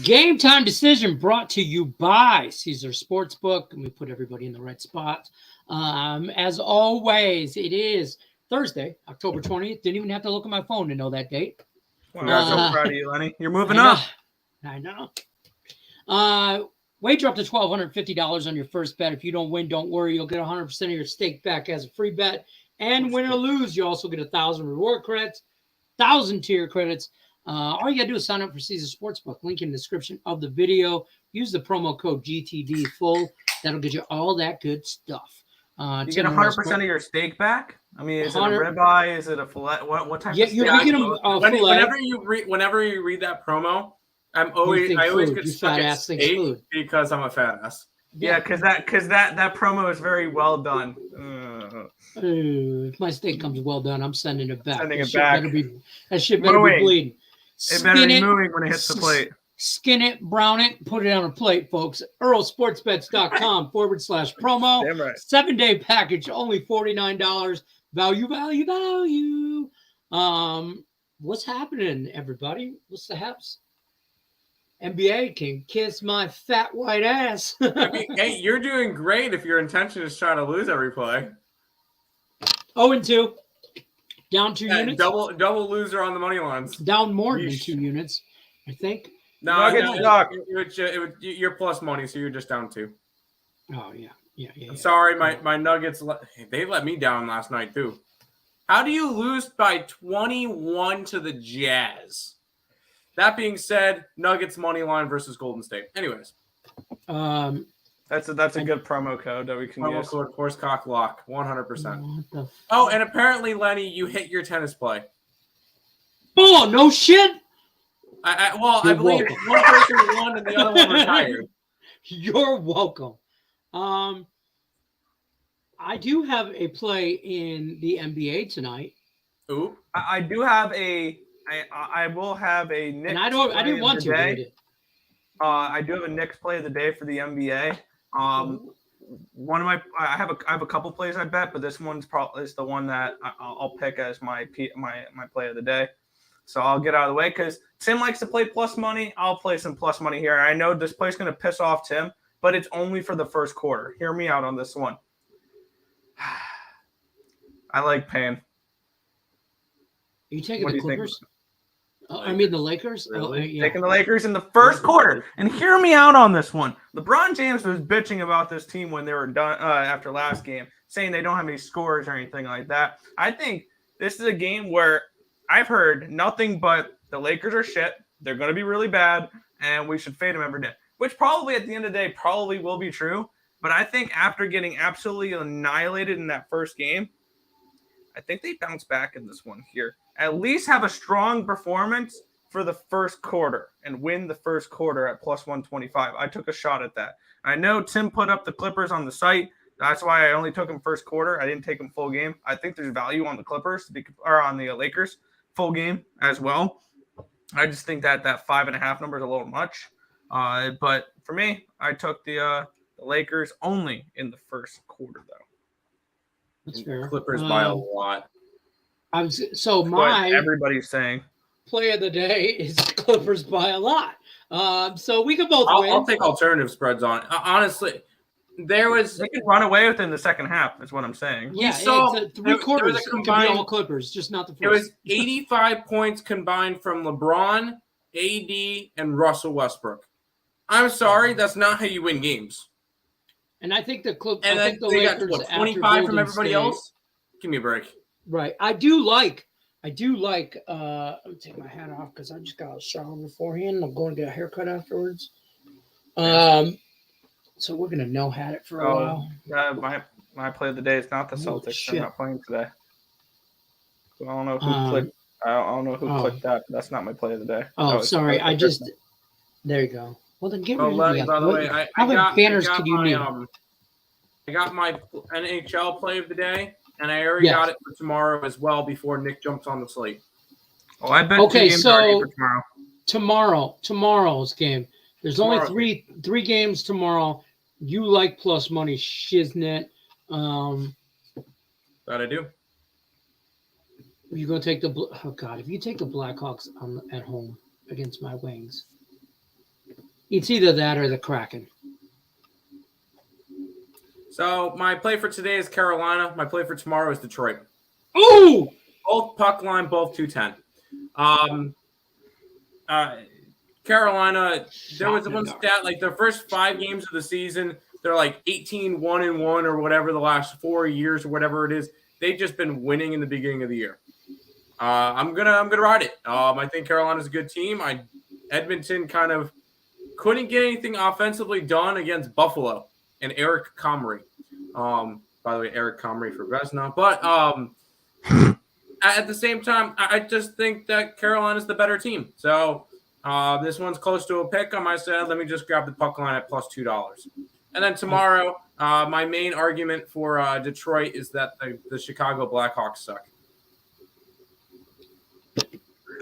Game time decision brought to you by Caesar Sportsbook. Let me put everybody in the right spot. As always, it is Thursday, October 20th. Didn't even have to look at my phone to know that date. Well, I'm so proud of you, Lenny. You're moving up. I know. Wager up to $1,250 on your first bet. If you don't win, don't worry. You'll get 100% of your stake back as a free bet. And win or lose, you also get 1,000 reward credits, 1,000 tier credits. All you got to do is sign up for Caesar Sportsbook. Link in the description of the video. Use the promo code GTDFull. That'll get you all that good stuff. You get 100% of your stake back? I mean, is it a ribeye? Is it a fillet? What type of steak? Yeah, you get a fillet. Whenever you read that promo, I always get stuck at steak because I'm a fat ass. Yeah, because that promo is very well done. If my steak comes well done, I'm sending it back. That shit better be bleeding. It better be moving when it hits the plate. Skin it, brown it, put it on a plate, folks. EarlSportsBets.com/promo. Damn right. 7-day package, only $49. Value. What's happening, everybody? What's the haps? NBA can kiss my fat white ass. I mean, hey, you're doing great if your intention is trying to lose every play. 0-2. Down 2 units. Double loser on the money lines. Down more than 2 units, I think. No, you're plus money, so you're just down 2. Oh, yeah. I'm sorry, my Nuggets, they let me down last night, too. How do you lose by 21 to the Jazz? That being said, Nuggets money line versus Golden State. Anyways. That's a good promo code that we can use. Promo code Horsecock Lock, 100%. Oh, and apparently, Lenny, you hit your tennis play. Oh, no shit. I believe one person won and the other one retired. You're welcome. I do have a play in the NBA tonight. Ooh. I do have I will have a Knicks. And I didn't want to. I do have a Knicks play of the day for the NBA. I have a couple plays I bet, but this one's probably is the one that I'll pick as my play of the day. So I'll get out of the way because Tim likes to play plus money. I'll play some plus money here. I know this play's going to piss off Tim, but it's only for the first quarter. Hear me out on this one. I like paying. Are you taking the Clippers? I mean the Lakers? Really? Yeah. Taking the Lakers in the first quarter. And hear me out on this one. LeBron James was bitching about this team when they were done after last game, saying they don't have any scores or anything like that. I think this is a game where I've heard nothing but the Lakers are shit. They're going to be really bad, and we should fade them every day, which probably at the end of the day probably will be true. But I think after getting absolutely annihilated in that first game, I think they bounce back in this one here. At least have a strong performance for the first quarter and win the first quarter at plus 125. I took a shot at that. I know Tim put up the Clippers on the site. That's why I only took them first quarter. I didn't take them full game. I think there's value on the Clippers or on the Lakers full game as well. I just think that 5.5 number is a little much. But for me, I took the Lakers only in the first quarter, though. That's fair. Clippers by a lot. Everybody's saying play of the day is Clippers by a lot. So we could both win. I'll take alternative spreads on it. Honestly, they could run away within the second half. Is what I'm saying. Yeah, it's 3 quarters. It could be all Clippers, just not the first. It was 85 points combined from LeBron, AD, and Russell Westbrook. I'm sorry, that's not how you win games. And I think the Lakers got 25 from everybody else. Give me a break. Right. I do like. Let me take my hat off because I just got a shower beforehand. I'm going to get a haircut afterwards. So we're gonna no-hat it for a while. My play of the day is not the Celtics. They're not playing today. So I don't know who clicked. I don't know who clicked that. But that's not my play of the day. Oh, sorry. There you go. Well, then give me. Lenny, by the way, how many banners could you need? I got my NHL play of the day, and I already got it for tomorrow as well before Nick jumps on the slate. Oh, I bet. Okay, so tomorrow's game. There's only three games tomorrow. You like plus money, shiznit. That I do. You're gonna take the if you take the Blackhawks at home against my Wings, It's either that or the Kraken. So my play for today is Carolina. My play for tomorrow is Detroit. Oh, Both puck line, both 210. Carolina, there was one stat, like their first 5 games of the season, they're like 18-1-1 or whatever the last 4 years or whatever it is. They've just been winning in the beginning of the year. I'm gonna ride it. I think Carolina's a good team. Edmonton kind of couldn't get anything offensively done against Buffalo and Eric Comrie. By the way, Eric Comrie for Vesna. But at the same time, I just think that Carolina's the better team. So this one's close to a pick on my side. Let me just grab the puck line at plus $2. And then tomorrow, my main argument for Detroit is that the Chicago Blackhawks suck.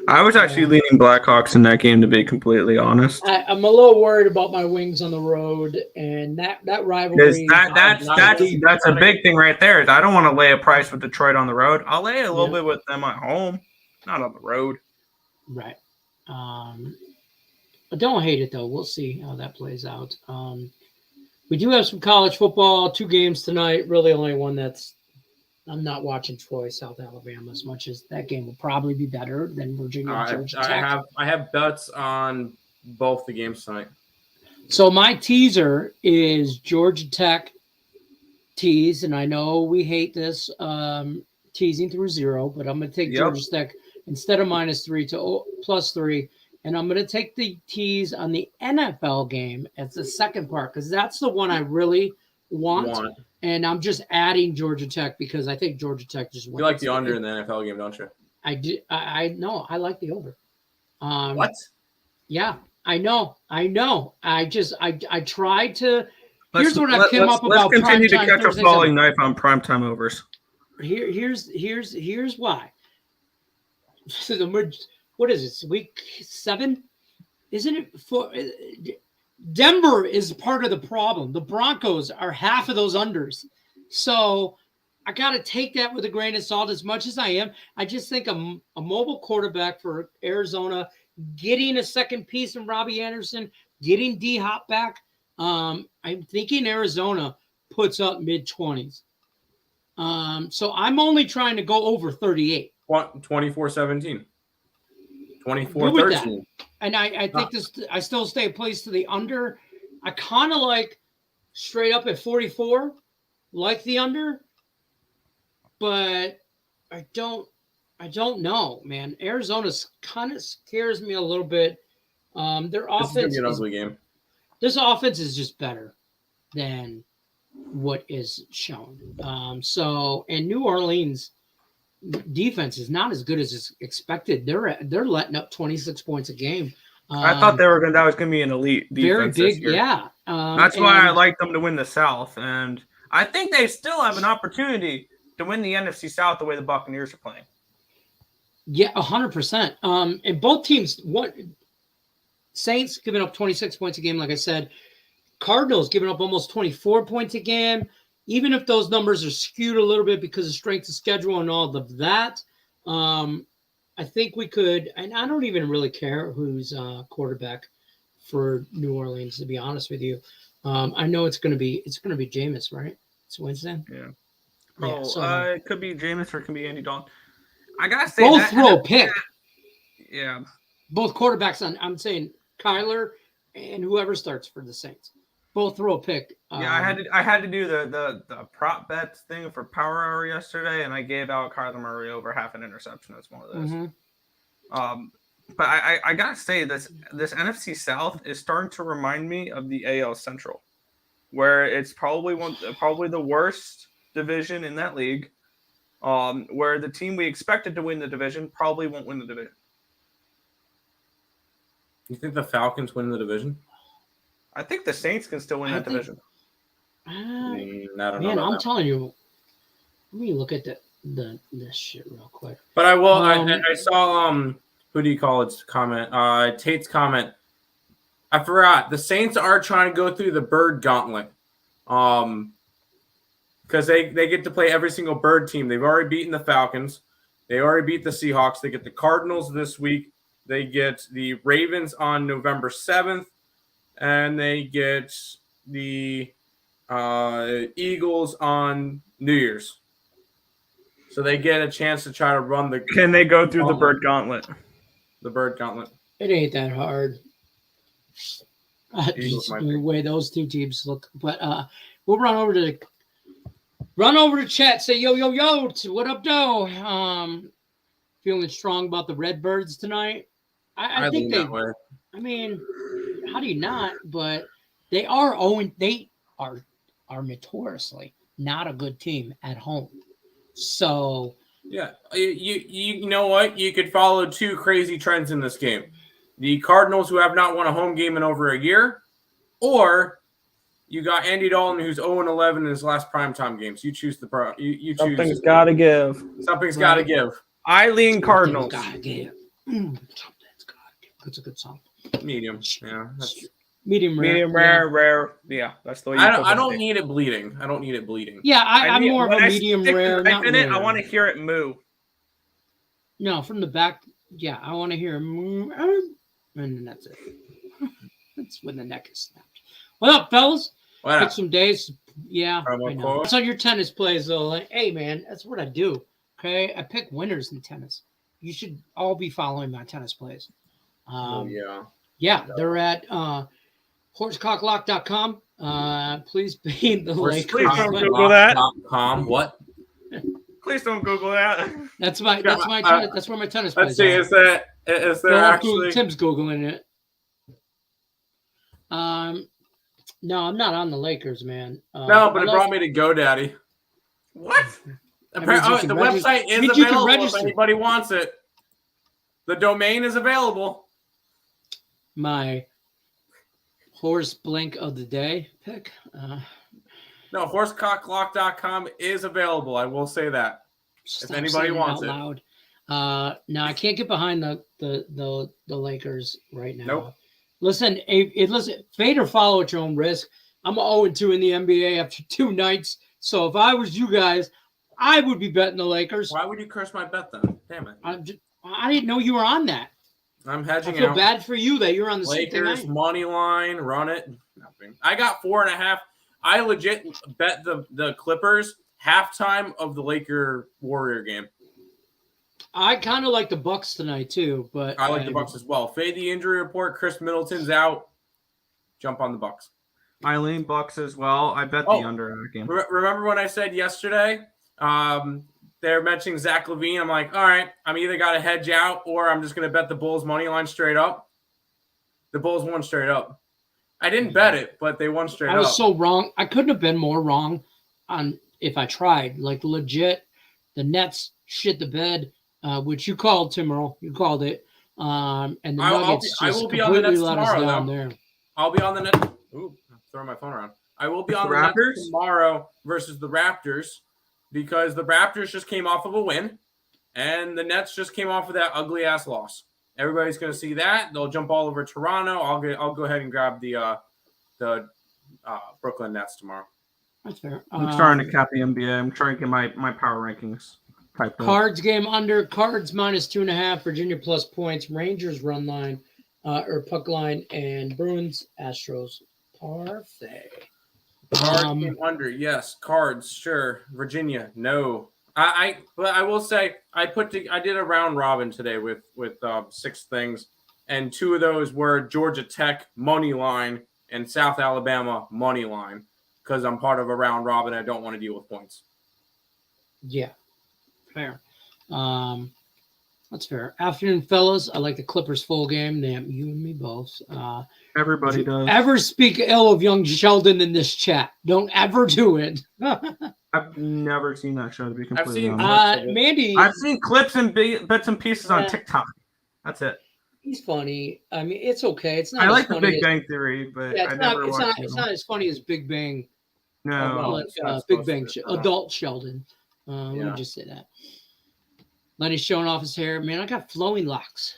I was actually leaning Blackhawks in that game, to be completely honest. I'm a little worried about my Wings on the road, and that rivalry. That's a big thing right there. Is I don't want to lay a price with Detroit on the road. I'll lay a little bit with them at home, not on the road. Right. I don't hate it though. We'll see how that plays out. We do have some college football. 2 games tonight. Really, only one that's. I'm not watching Troy, South Alabama, as much as that game will probably be better than Virginia, Georgia Tech. I have bets on both the games tonight. So my teaser is Georgia Tech tease, and I know we hate this teasing through 0, but I'm going to take Georgia Tech instead of -3 to +3, and I'm going to take the tease on the NFL game as the second part because that's the one I really want. And I'm just adding Georgia Tech because I think Georgia Tech just wins. You like the under in the NFL game, don't you? I do. I know. I like the over. What? Yeah, I know. I tried to. Here's what I've come up about. Let's continue to catch a falling knife on primetime overs. Here's why. What is it? Week 7? Isn't it for? Denver is part of the problem. The Broncos are half of those unders. So I got to take that with a grain of salt as much as I am. I just think a mobile quarterback for Arizona, getting a second piece in Robbie Anderson, getting D-Hop back, I'm thinking Arizona puts up mid-20s. So I'm only trying to go over 38. 24-17. 24-13. And I think I still stay place to the under. I kind of like straight up at 44, like the under, but I don't know, man. Arizona kind of scares me a little bit. Their offense is gonna be an ugly game. This offense is just better than what is shown. And New Orleans defense is not as good as is expected. They're letting up 26 points a game. I thought that was going to be an elite defense. Very big, this year. yeah. That's why I like them to win the South, and I think they still have an opportunity to win the NFC South the way the Buccaneers are playing. Yeah, 100%. And both teams, Saints giving up 26 points a game, like I said. Cardinals giving up almost 24 points a game. Even if those numbers are skewed a little bit because of strength of schedule and all of that, I think we could, and I don't even really care who's quarterback for New Orleans, to be honest with you. I know it's gonna be Jameis, right? It's Wednesday. Yeah. It could be Jameis or it can be Andy Dalton. I gotta say, both throw a pick. Yeah. Both quarterbacks. I'm saying Kyler and whoever starts for the Saints. Both throw a pick. Yeah, I had to do the prop bets thing for Power Hour yesterday, and I gave out Kyler Murray over half an interception. That's one of those. Mm-hmm. But I gotta say this NFC South is starting to remind me of the AL Central, where it's probably the worst division in that league, where the team we expected to win the division probably won't win the division. You think the Falcons win the division? I think the Saints can still win that division. I don't know. Man, I'm telling you. Let me look at this shit real quick. But I will. I saw who do you call its comment? Tate's comment. I forgot. The Saints are trying to go through the bird gauntlet, because they get to play every single bird team. They've already beaten the Falcons. They already beat the Seahawks. They get the Cardinals this week. They get the Ravens on November 7th. and they get the Eagles on New Year's. So they get a chance to try to run the. Can they go through the bird gauntlet? The bird gauntlet. It ain't that hard. Eagles Just might the be. way those two teams look. But we'll run over to chat. Say yo, what up, though? Feeling strong about the Redbirds tonight. I think lean that way. I mean, how do you not? But they are they are notoriously not a good team at home. So Yeah, you know what? You could follow two crazy trends in this game: the Cardinals, who have not won a home game in over a year, or you got Andy Dalton, who's 0-11 in his last primetime games. You choose you choose. Something's got to give. Something's got to give. I lean Cardinals. Something's gotta give. Something's gotta give. That's a good song. Medium. Yeah. That's, Medium rare. Medium rare. Yeah, that's the way. I don't need it bleeding. I don't need it bleeding. Yeah, I'm more of a medium rare. Not in it, I want to hear it moo. No, from the back. Yeah, I want to hear moo, and then that's it. That's when the neck is snapped. What up, fellas? What Pick up? some days. Yeah, Promo I know. code. That's on your tennis plays, though. Like, hey, man, that's what I do. Okay, I pick winners in tennis. You should all be following my tennis plays. Yeah, they're at horsecocklock.com. Please be the link. Please don't Google that. What? Please don't Google that. That's my tennis, that's where my tennis plays. Let's see. Is there actually? Tim's Googling it. No, I'm not on the Lakers, man. No, but it brought me to GoDaddy. What? The website is available if anybody wants it. The domain is available. My horse blink of the day pick. No, horsecocklock.com is available. I will say that. If anybody wants it. Loud. No, I can't get behind the Lakers right now. Nope. Listen, fade or follow at your own risk. I'm 0-2 in the NBA after 2 nights. So if I was you guys, I would be betting the Lakers. Why would you curse my bet then? Damn it. I didn't know you were on that. I'm hedging I feel out. bad for you that you're on the Lakers same thing. money line, run it. Nothing. I got 4.5. I legit bet the Clippers halftime of the Laker Warrior game. I kind of like the Bucks tonight too, but I like the Bucks as well. Fade the injury report. Chris Middleton's out. Jump on the Bucks. I lean Bucks as well. I bet the under in that game. Remember when I said yesterday? They're mentioning Zach LaVine. I'm like, all right, I'm either got to hedge out or I'm just going to bet the Bulls money line straight up. The Bulls won straight up. I didn't bet it, but they won straight up. I was so wrong. I couldn't have been more wrong on if I tried. Like legit, the Nets shit the bed, which you called, Tim Earl. You called it. And the Nuggets I just will be on the completely Nets let us tomorrow, down though. there. I'll be on the Nets. Ooh, I'm throwing my phone around. I will be on the Nets tomorrow versus the Raptors because the Raptors just came off of a win and the Nets just came off of that ugly ass loss. Everybody's going to see that. They'll jump all over Toronto. I'll go ahead and grab the Brooklyn Nets tomorrow. That's fair. I'm starting to cap the NBA. I'm trying to get my power rankings typed up. Cards game under. Cards -2.5. Virginia plus points. Rangers run line or puck line, and Bruins Astros parfait. Cards game under. Yes. Cards. Sure. Virginia. No. But I will say I did a round robin today with 6 things, and 2 of those were Georgia Tech money line and South Alabama money line because I'm part of a round robin. I don't want to deal with points. Yeah, fair. That's fair. Afternoon, fellas. I like the Clippers full game. Damn, you and me both. Everybody does. Ever speak ill of young Sheldon in this chat? Don't ever do it. I've never seen that show, to be completely seen honest. Mandy. I've seen clips and bits and pieces on TikTok. That's it. He's funny. I mean, it's okay. It's not. I as like the funny Big Bang Theory, but I never watched it. It's not as funny as Big Bang. No, Big Bang. Adult Sheldon. Let me just say that. Lenny's showing off his hair. Man, I got flowy locks.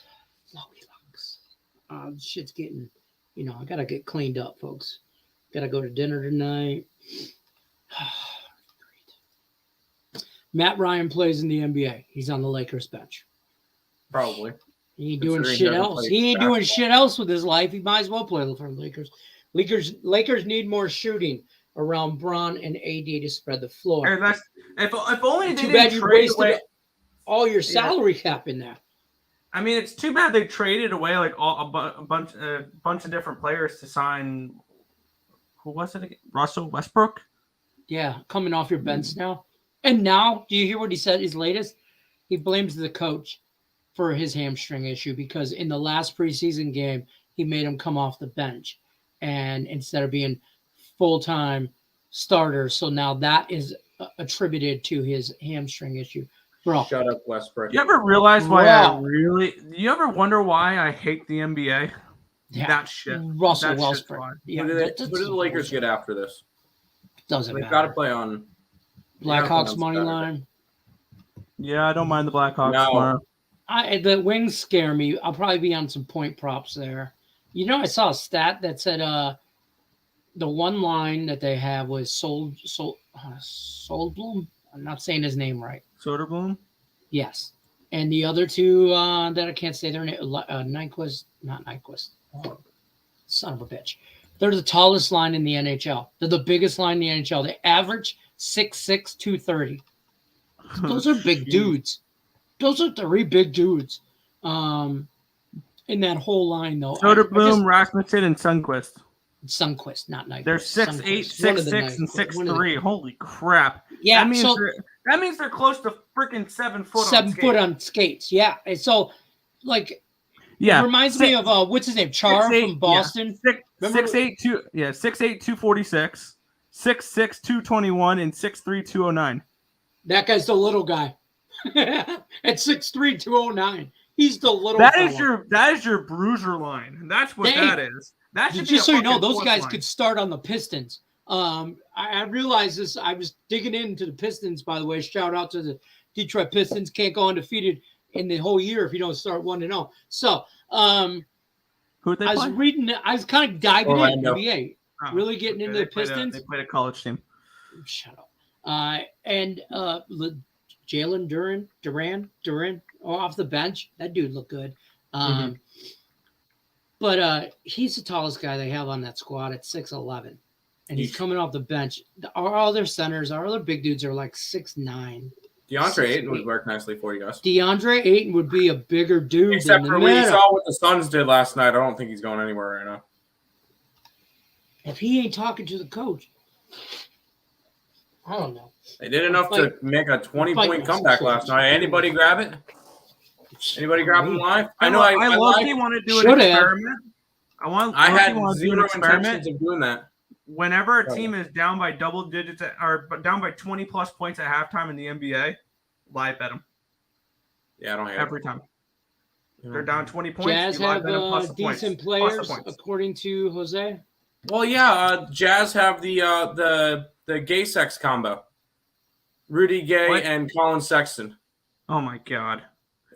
Shit's getting, I got to get cleaned up, folks. Got to go to dinner tonight. Great. Matt Ryan plays in the NBA. He's on the Lakers bench. Probably. He ain't doing Considering shit he doesn't else. play He ain't doing basketball. shit else with his life. He might as well play for the Lakers. Lakers need more shooting around Bron and AD to spread the floor. And that's if only they Too bad didn't you trade wasted away. all your salary cap in that. I mean, it's too bad they traded away like a bunch of different players to sign. Who was it again? Russell Westbrook. Yeah, coming off your bench now. And now, do you hear what he said? His latest, he blames the coach for his hamstring issue because in the last preseason game, he made him come off the bench, and instead of being full-time starter, so now that is attributed to his hamstring issue. Bro, Shut up, Westbrook. You ever realize why Wow. you ever wonder why I hate the NBA? yeah, That shit. Russell That shit's Westbrook. fine. Yeah, Who do the Lakers get after this? Doesn't They've matter. got to play on. Blackhawks on money Saturday. line. Yeah, I don't mind the Blackhawks No. tomorrow. The wings scare me. I'll probably be on some point props there. You know, I saw a stat that said the one line that they have was Soldblum. I'm not saying his name right. Soderblom. Yes, and the other two that I can't say their name. Nyquist, not Nyquist. Oh, son of a bitch. They're the tallest line in the NHL. They're the biggest line in the NHL. They average 6'6", 230. Those are big dudes. Those are three big dudes. In that whole line, though. Soderblom, Rasmussen, and Sundqvist. Sunquist, not Nyquist. They're 6'8", 6'6", and 6'3". Holy crap! Yeah, that means they're close to freaking 7 foot. 7 foot on skates. Yeah, and so like yeah, it reminds me of what's his name, Char 6'8", from Boston. Yeah. Remember- 6'8", 246, 6'6", 221, and 6'3", 209. That guy's the little guy. At 6'3", 209. He's the little. That fella. is your bruiser line. That's what that is. That should Just be so you know, those fourth guys line. could start on the Pistons. I realized this. I was digging into the Pistons, by the way. Shout out to the Detroit Pistons. Can't go undefeated in the whole year if you don't start 1-0. So Who would they I was play? reading. I was kind of diving Orlando. in NBA. Oh, Really getting into the Pistons. They played a college team. Shut up. And Jalen Duran off the bench. That dude looked good. But he's the tallest guy they have on that squad at 6'11", and he's coming off the bench. Our other centers, our other big dudes are like 6'9". DeAndre Ayton would work nicely for you guys. DeAndre Ayton would be a bigger dude. Except than for the we middle. saw what the Suns did last night. I don't think he's going anywhere right now. If he ain't talking to the coach, I don't know. They did enough to make a 20-point comeback last night. Anybody grab it? Anybody grab him live? I know. I lucky want to do an Should have. experiment. I had do an zero experiment. intentions of doing that. Whenever a team is down by double digits or down by 20 plus points at halftime in the NBA, live bet them Yeah, I don't hate every time. They're down 20 points. Jazz you live have bet 'em plus the points. decent Plus the players, points. according to Jose. Well, yeah, Jazz have the gay sex combo. Rudy Gay What? and Colin Sexton. Oh my god!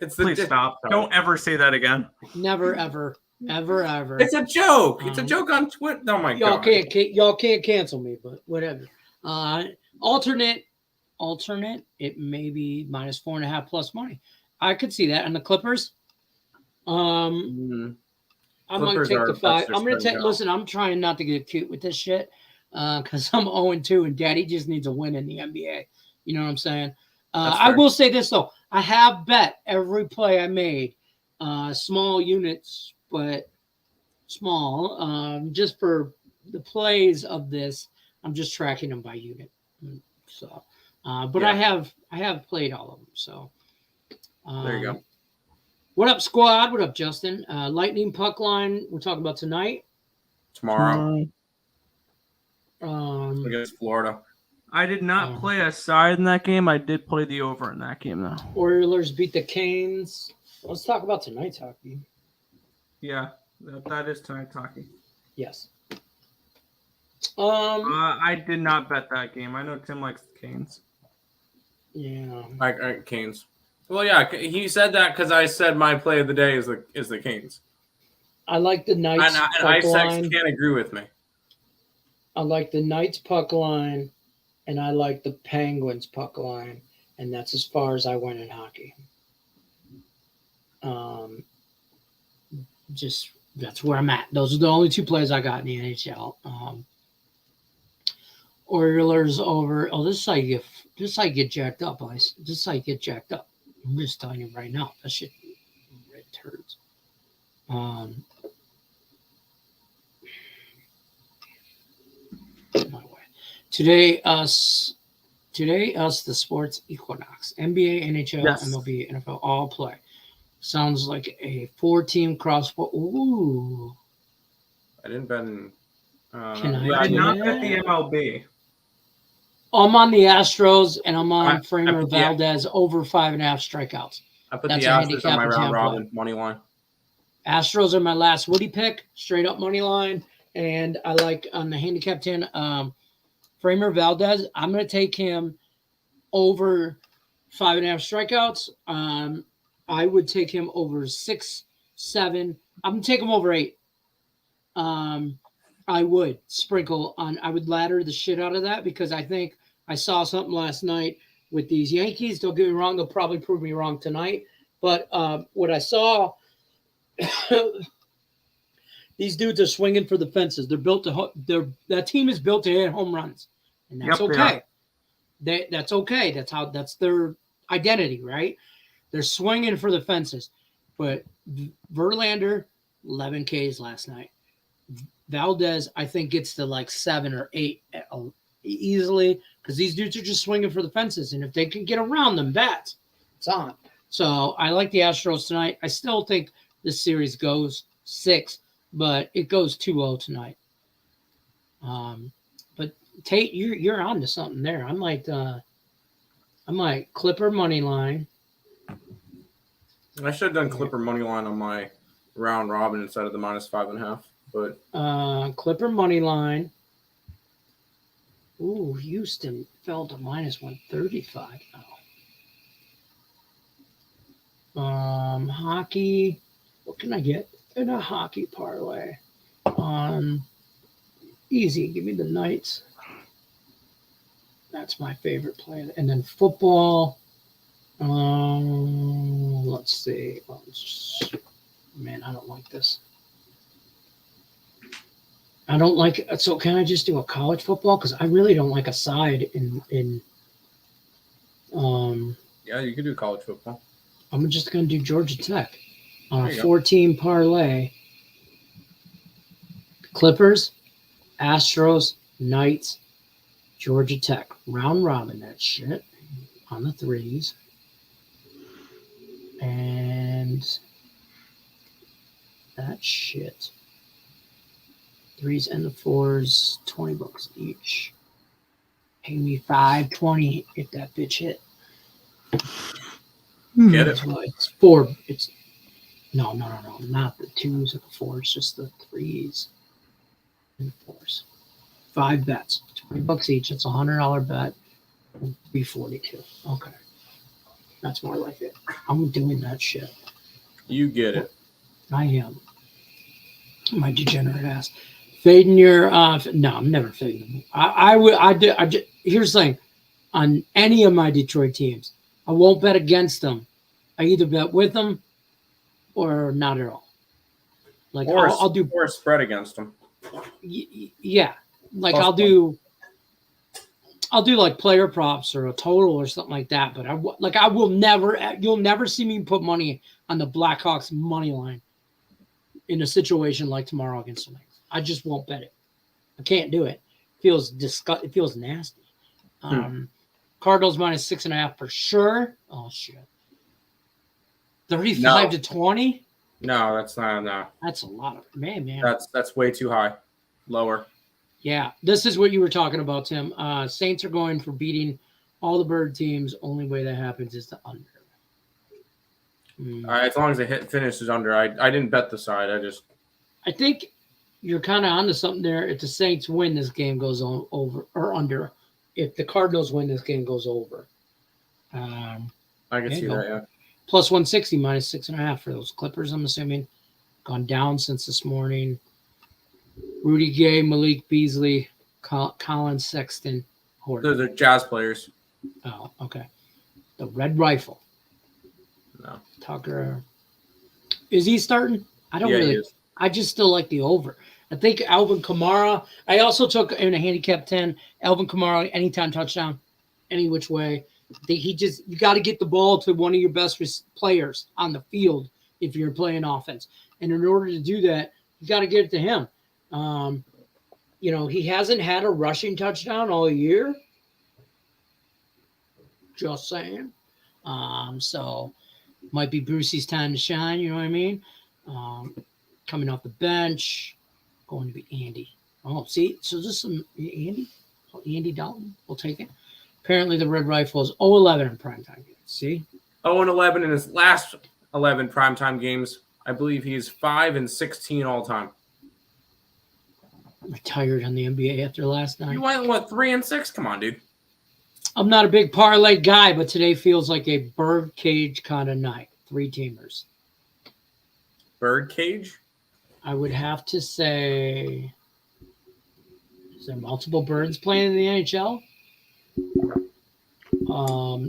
It's the Please stop! Don't ever say that again. Never, ever, ever. It's a joke. It's a joke on Twitter. Oh my Y'all god! y'all can't cancel me, but whatever. Alternate. It may be minus 4.5 plus money. I could see that. And the Clippers. I'm Clippers gonna are- take the 5. that's their I'm gonna spread take. now. Listen, I'm trying not to get cute with this shit because I'm 0-2, and Daddy just needs a win in the NBA. You know what I'm saying? That's I fair. will say this though. I have bet every play I made, small units, but small, just for the plays of this. I'm just tracking them by unit. So, but Yeah. I have played all of them. So There you go. What up, squad? What up, Justin? Lightning puck line. We're talking about tonight. Tomorrow Um, against Florida. I did not play a side in that game. I did play the over in that game though. Oilers beat the Canes. Let's talk about tonight's hockey. Yeah, that is tonight's hockey. Yes. I did not bet that game. I know Tim likes the Canes. Yeah. Like Canes. Well, yeah, he said that because I said my play of the day is the Canes. I like the Knights And puck Ice line. can't agree with me. I like the Knights puck line, and I like the Penguins puck line, and that's as far as I went in hockey. just that's where I'm at. Those are the only two plays I got in the NHL. Oilers over. Oh, this is how you get jacked up, boys. This is how you get jacked up. I'm just telling you right now. That shit red turds. My way. Today us the sports equinox. NBA, NHL, Yes. MLB, NFL all play. Sounds like a 4-team crossbar. Ooh. I didn't bet in. Can I yeah, I did do not that? bet the MLB. I'm on the Astros and I'm on I Framer put the- Valdez over 5.5 strikeouts. I put That's the a Astros handicap on my in round Tampa. robin money line. Astros are my last Woody pick, straight up money line. And I like on the handicap 10, Framer Valdez. I'm going to take him over 5.5 strikeouts. I would take him over 6, 7. I'm going to take him over 8. I would sprinkle on. I would ladder the shit out of that because I think I saw something last night with these Yankees. Don't get me wrong; they'll probably prove me wrong tonight. But what I saw, these dudes are swinging for the fences. They're built to. That team is built to hit home runs, and that's Yep, they okay. That's okay. That's their identity, right? They're swinging for the fences. But Verlander, 11 Ks last night. Valdez, I think, gets to like 7 or 8 easily because these dudes are just swinging for the fences. And if they can get around them bats, it's on. So I like the Astros tonight. I still think this series goes 6, but it goes 2-0 tonight. But Tate, you're on to something there. I'm like Clipper money line. I should have done Clipper money line on my round robin instead of the -5.5. But Clipper money line. Ooh, Houston fell to -135 now. Hockey. What can I get in a hockey parlay? Easy. Give me the Knights. That's my favorite play. And then football. Let's see. Man, I don't like this. I don't like it. So can I just do a college football? Because I really don't like a side in yeah, you could do college football. I'm just going to do Georgia Tech on a There you go. 4-team parlay. Clippers, Astros, Knights, Georgia Tech. Round robin that shit on the 3s. And that shit. 3s and the 4s, $20 each. Pay me $5.20 if that bitch hit. Get it? So it's 4. It's no, not the 2s or the 4s, just the 3s and 4s. 5 bets, $20 each. It's $100 bet. $342. Okay, that's more like it. I'm doing that shit. You get it. I am. My degenerate ass. Fading your no, I'm never fading them. Here's the thing. On any of my Detroit teams, I won't bet against them. I either bet with them or not at all. Like I'll do or a spread against them. Yeah. Like Plus I'll do like player props or a total or something like that. But I will never. You'll never see me put money on the Blackhawks money line in a situation like tomorrow against the Knights. I just won't bet it. I can't do it. It feels nasty. Cardinals -6.5 for sure. Oh shit. 35 to 20. No, that's not. No, That's a lot of man. that's way too high. Lower. Yeah, this is what you were talking about, Tim. Saints are going for beating all the bird teams. Only way that happens is the under. As long as the finish is under, I didn't bet the side. I think you're kind of onto something there. If the Saints win, this game goes on over or under. If the Cardinals win, this game goes over. I can see that. Yeah. Plus 160, -6.5 for those Clippers. I'm assuming gone down since this morning. Rudy Gay, Malik Beasley, Colin Sexton, Horton. Those are Jazz players. Oh, okay. The Red Rifle. No. Tucker. Is he starting? I don't Yeah, he really. is. I just still like the over. I think Alvin Kamara. I also took in a handicap 10. Alvin Kamara anytime touchdown, any which way. You got to get the ball to one of your best players on the field if you're playing offense. And in order to do that, you got to get it to him. He hasn't had a rushing touchdown all year. Just saying. So might be Brucey's time to shine. You know what I mean? Coming off the bench, going to be Andy. Oh, see, so just some Andy Dalton. We'll take it. Apparently, the Red Rifle is 0-11 in primetime games. See, 0-11 in his last 11 primetime games. I believe he's 5-16 all time. I'm retired on the NBA after last night. You went 3-6? Come on, dude. I'm not a big parlay guy, but today feels like a bird cage kind of night. 3-teamers. Birdcage? I would have to say, is there multiple birds playing in the NHL?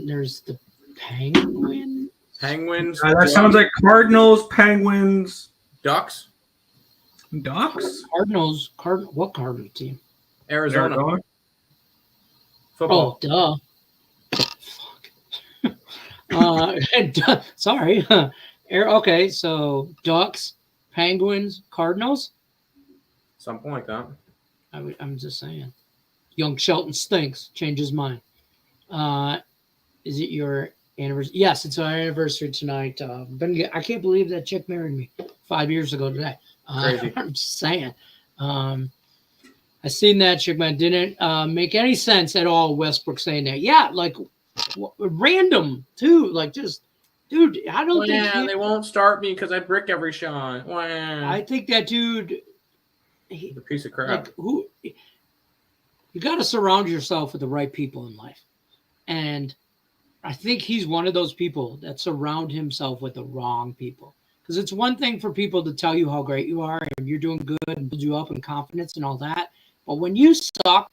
There's the Penguins. Penguins. That sounds like Cardinals, Penguins, Ducks. Ducks. Cardinals. What Cardinal team? Arizona. Arizona. Football. Oh, duh. Fuck. Sorry. Okay, so Ducks, Penguins, Cardinals. Something like that. I'm just saying. Young Shelton stinks. Change his mind. Is it your anniversary? Yes, it's our anniversary tonight. I can't believe that chick married me 5 years ago today. Crazy. I'm just saying. I seen that chick, man. Didn't make any sense at all. Westbrook saying that. Yeah, like random too. Like just, dude. I don't think they won't start me because I brick every shot. I think that dude. He's a piece of crap. Like who? You got to surround yourself with the right people in life, and I think he's one of those people that surround himself with the wrong people. Because it's one thing for people to tell you how great you are and you're doing good and build you up in confidence and all that. But when you suck,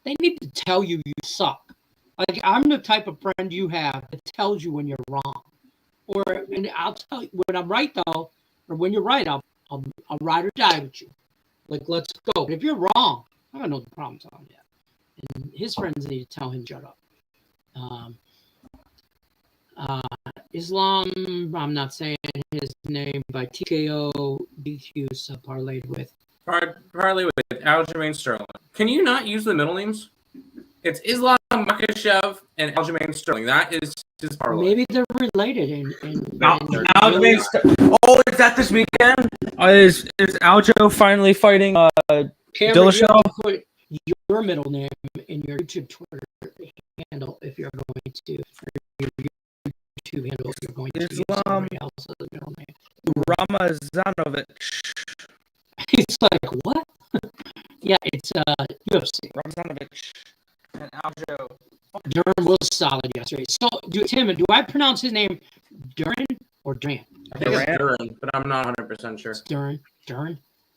they need to tell you suck. Like, I'm the type of friend you have that tells you when you're wrong. And I'll tell you when I'm right, though, or when you're right, I'll ride or die with you. Like, let's go. But if you're wrong, I don't know the problem telling you. And his friends need to tell him, shut up. Islam, I'm not saying his name, by TKO DQ parlayed with. Parlay with Aljamain Sterling. Can you not use the middle names? It's Islam Makhachev and Aljamain Sterling. That is his parlay. Maybe they're related. Aljamain Oh, is that this weekend? Is Aljo finally fighting Dillashaw? Put your middle name in your YouTube Twitter handle if you're going to. For your YouTube handle, if you're going to use somebody else's middle name. Ramazanovic. It's like, what? Yeah, it's UFC. Ramazanovic and Aljo. Duran was solid yesterday. So, Tim, do I pronounce his name Duran or Duran? I think it's Duran, but I'm not 100% sure. It's Duran.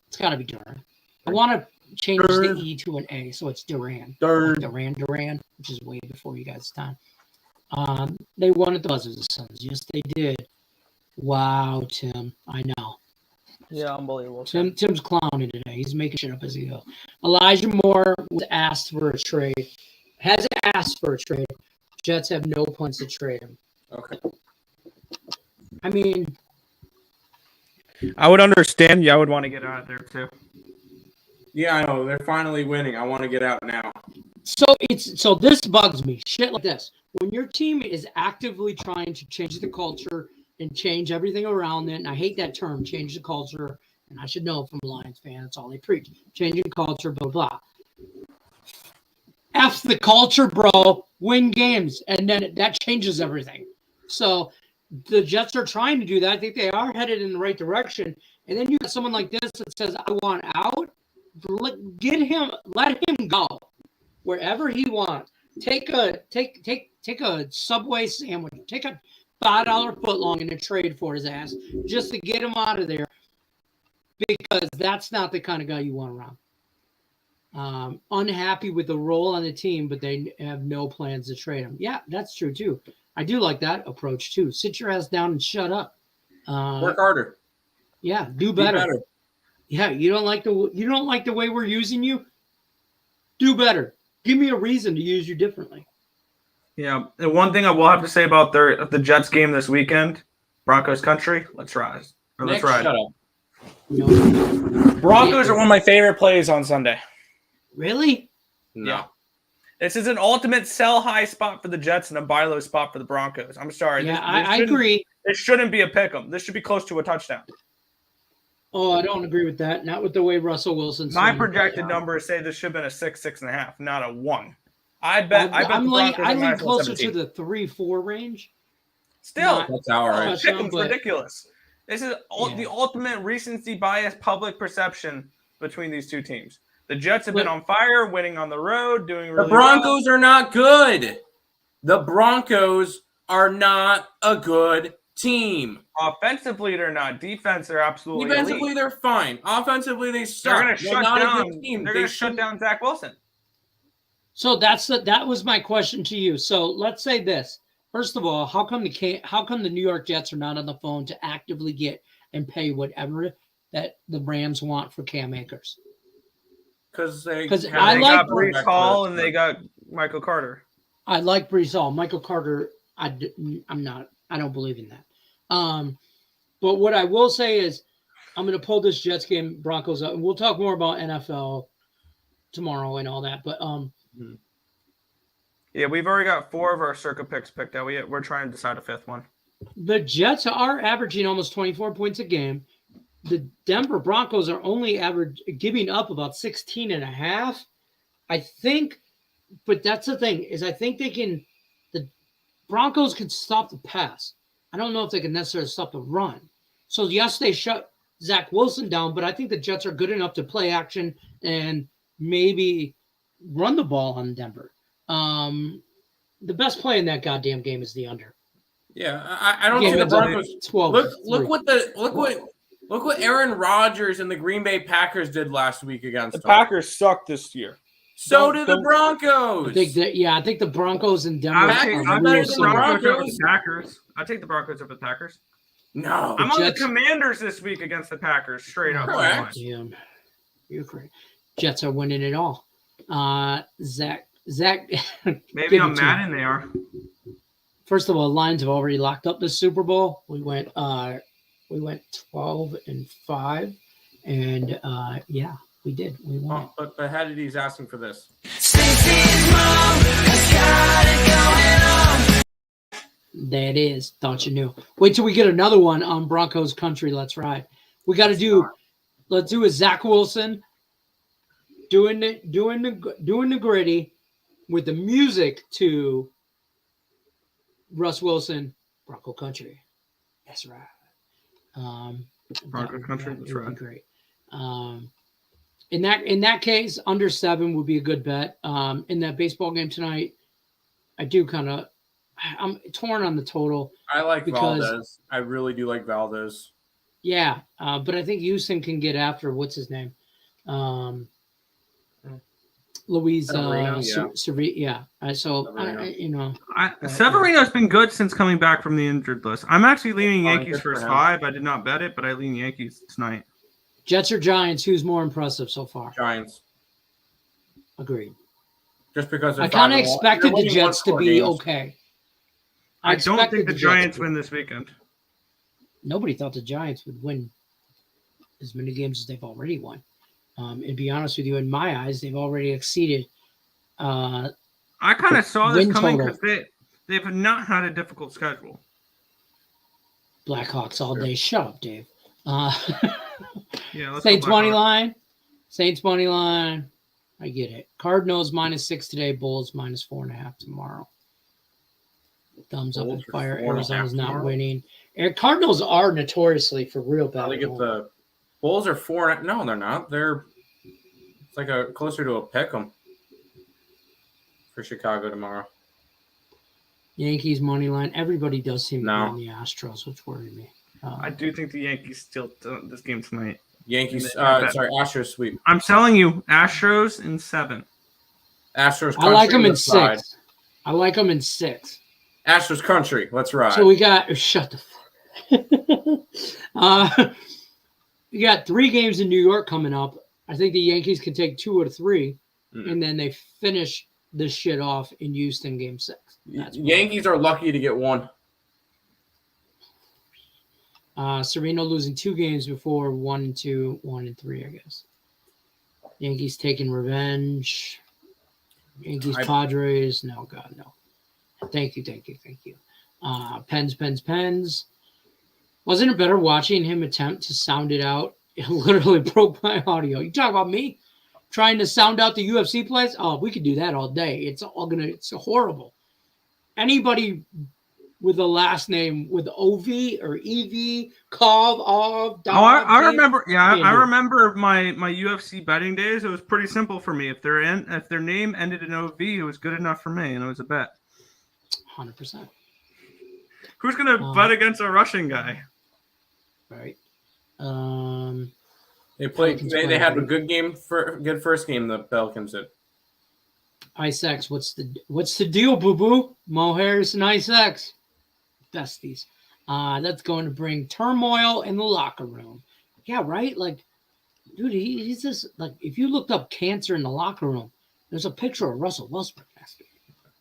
It's got to be Duran. I want to change the E to an A, so it's Duran. Duran, which is way before you guys' time. They won at the buzzer, the Suns. Yes, they did. Wow, Tim. I know. Yeah, unbelievable. Tim's clowning today. He's making shit up as he goes. Elijah Moore was asked for a trade. Has asked for a trade. Jets have no plans to trade him. Okay. I mean, I would understand. Yeah, I would want to get out of there too. Yeah, I know. They're finally winning. I want to get out now. So this bugs me. Shit like this. When your team is actively trying to change the culture and change everything around it, and I hate that term, change the culture, and I should know from a Lions fan, that's all they preach. Changing culture, blah, blah. F the culture, bro. Win games, and then that changes everything. So the Jets are trying to do that. I think they are headed in the right direction. And then you got someone like this that says, I want out. Let him go wherever he wants. Take a Subway sandwich. Take a $5 footlong in a trade for his ass just to get him out of there, because that's not the kind of guy you want around. Unhappy with the role on the team, but they have no plans to trade him. Yeah, that's true too. I do like that approach too. Sit your ass down and shut up. Work harder. Yeah, do better. Yeah, you don't like the way we're using you? Do better. Give me a reason to use you differently. Yeah, and one thing I will have to say about the Jets game this weekend, Broncos country, let's rise. Or let's ride. Shut up. No. Broncos are one of my favorite plays on Sunday. Really? No. Yeah. This is an ultimate sell high spot for the Jets and a buy low spot for the Broncos. I'm sorry. Yeah, I agree. This shouldn't be a pick 'em. This should be close to a touchdown. Oh, I don't agree with that. Not with the way Russell Wilson's. My projected numbers say this should have been a 6.5, not a 1. I bet I the Broncos are lean closer 17. to the 3-4 range. Still, that's all right. Pick'em's ridiculous. This is the ultimate recency bias public perception between these two teams. The Jets have been on fire, winning on the road, doing really The Broncos are not good. The Broncos are not a good team. Offensively, they're not. Defense, they're absolutely Defensively, elite. they're fine. Offensively, they suck. They're going to shut not down. a good team. They're going to shut down Zach Wilson. So that was my question to you. So let's say this. First of all, how come the New York Jets are not on the phone to actively get and pay whatever that the Rams want for Cam Akers? Because I they like got Breece Hall and they got Michael Carter. I like Breece Hall. Michael Carter, I don't believe in that. But what I will say is I'm going to pull this Jets game Broncos up, and we'll talk more about NFL tomorrow and all that. But yeah, we've already got 4 of our circa picks picked out. We're trying to decide a 5th one. The Jets are averaging almost 24 points a game. The Denver Broncos are only giving up about 16.5. I think, but that's the thing is I think the Broncos can stop the pass. I don't know if they can necessarily stop the run. So yes, they shut Zach Wilson down, but I think the Jets are good enough to play action and maybe run the ball on Denver. The best play in that goddamn game is the under. Yeah, I don't see the Broncos. 12. Look what Aaron Rodgers and the Green Bay Packers did last week against the them. Packers suck this year. So did the Broncos. I think the Broncos and Denver I'll take the Packers. I'll take the Broncos over the Packers. No. I'm on the Commanders this week against the Packers, straight up. Correct. Yeah, you're correct. Jets are winning it all. Zach. Maybe on Madden they are. First of all, Lions have already locked up the Super Bowl. We went 12-5, and yeah, we did. We won. But how did he's asking for this? That is. Thought you knew. Wait till we get another one on Broncos country. Let's ride. We got to do. Let's do a Zach Wilson doing the gritty with the music to Russ Wilson, Bronco country. That's right. Bronco country. That's right. Great. In that case, under 7 would be a good bet. In that baseball game tonight, I'm torn on the total. I like Valdez. I really do like Valdez. Yeah, but I think Houston can get after what's his name, Luis Severino. Yeah. Severino's been good since coming back from the injured list. I'm actually leaning Yankees first 5. I did not bet it, but I lean Yankees tonight. Jets or Giants? Who's more impressive so far? Giants. Agreed. Just because I kind of expected the Jets to be okay. I don't think the Giants win this weekend. Nobody thought the Giants would win as many games as they've already won. And to be honest with you, in my eyes, they've already exceeded. I kind of saw this coming because they've not had a difficult schedule. Blackhawks all day. Shut up, Dave. Yeah, Saints money line. Saints money line. I get it. Cardinals -6 today. Bulls -4.5 tomorrow. Thumbs up and fire. Arizona's not winning. Cardinals are notoriously for real bad. Look at the Bulls are 4. No, they're not. It's like closer to a pick 'em for Chicago tomorrow. Yankees money line. Everybody does seem to be in the Astros, which worried me. I do think the Yankees still this game tonight. Astros sweep. I'm telling you, Astros in 7. Astros. I like them in 6. I like them in 6. Astros country. Let's ride. So we got shut the fuck. You got 3 games in New York coming up. I think the Yankees can take 2 or 3, and then they finish this shit off in Houston, Game 6. Yankees are lucky to get 1. Sereno losing 2 games before 1-2, 1-3, I guess. Yankees taking revenge. Yankees, Padres. No, God, no. Thank you. Pens. Wasn't it better watching him attempt to sound it out? It literally broke my audio. You talk about me trying to sound out the UFC plays? Oh, we could do that all day. It's horrible. Anybody with a last name with OV or EV, Kov, Ov, Dov. I remember. Yeah, I remember my UFC betting days. It was pretty simple for me. If their name ended in OV, it was good enough for me, and it was a bet. 100%. Who's gonna bet against a Russian guy? Right. They played. They had a good game good first game. The Pelicans did. Ice X, what's the deal, boo boo? Mo Harris and Ice X, besties. That's going to bring turmoil in the locker room. Yeah, right. Like, dude, he's just like, if you looked up cancer in the locker room, there's a picture of Russell Westbrook.